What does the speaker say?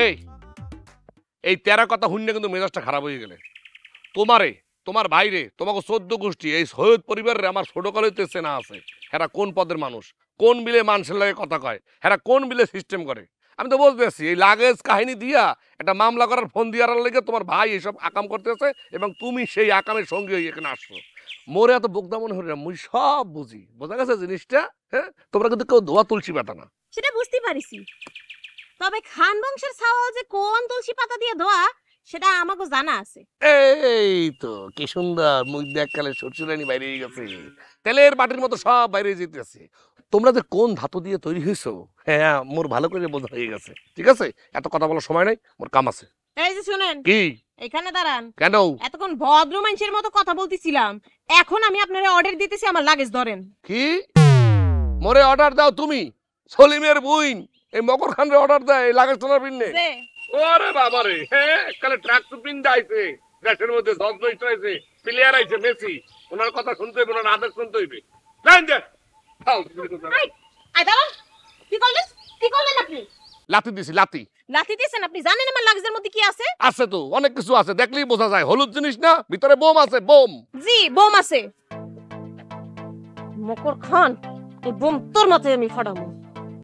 এই এই তেরা কথা শুনলে কিন্তু মেজাজটা খারাপ হয়ে গেলে তোমারে তোমার ভাইরে তোমাকে 14 গোষ্ঠী এই সৈয়দ পরিবারের আমার ছোট কালেতে চেনা আছে। হেরা কোন পদের মানুষ, কোন বিলে মানুষের লাগে কথা কয়, হেরা কোন বিলে সিস্টেম করে। আমি তো বুঝতেছি এই লাগেজ কাহিনী দিয়া একটা মামলা করার ফোন দিয়ার লেগে তোমার ভাই এইসব আকাম করতেছে এবং তুমি সেই আকামের সঙ্গে হয়ে এখানে আসছো। মোরে এত বোকদা মনে হল না, মুই সব বুঝি। বোঝা গেছে জিনিসটা? হ্যাঁ, তোমরা কিন্তু কেউ দোয়া তুলসী পাতা না। সেটা বুঝতে পারিছি, তবে খান বংশের ছাওয়া যে কোন তুলসী পাতা দিয়ে ধোয়া সেটা আমাকে জানা আছে। এই তো কি সুন্দর মুখ দেখকালে শ্বশুরানি বাইরে গেছে, তেলের বাটির মতো সব বাইরে যেতেছে। তোমরা যে কোন ধাতু দিয়ে তৈরি হয়েছো, হ্যাঁ মোর ভালো করে বোঝা হয়ে গেছে। ঠিক আছে, এত কথা বলার সময় নাই, মোর কাম আছে। এই যে শুনেন, কি? এখানে দাঁড়ান। কেন? এতক্ষণ ভদ্র মানুষের মতো কথা বলতেছিলাম, এখন আমি আপনারে অর্ডার দিতেছি, আমার লাগেজ ধরেন। কি? মোরে অর্ডার দাও তুমি? সলিমের বুইন এই মকর খানরে অর্ডার দেয় লাগেজ তোলার বিন্নে? ওরে বাবা রে, হ্যাঁ কালে ট্রাক সুপিন আইছে, দেশের মধ্যে জজ হইছে, প্লেয়ার আইছে মেসি, ওনার কথা শুনতে হইবে, ওনার আদেশ শুনতে হইবে। লাইন দে ফাও। আই দাঁড়ান। কি করলেন? কি করলেন আপনি? লাথি দিছি, লাথি। লাথি দিয়েছেন? আপনি জানেন আমার লাগেজের মধ্যে কি আছে? আছে তো, অনেক কিছু আছে, দেখলেই বোঝা যায়। হলুদ জিনিস না, ভিতরে বোম আছে, বোম। জি, বোম আছে। মকর খান, এই বোম তোর মাথায় আমি ফাটাবো।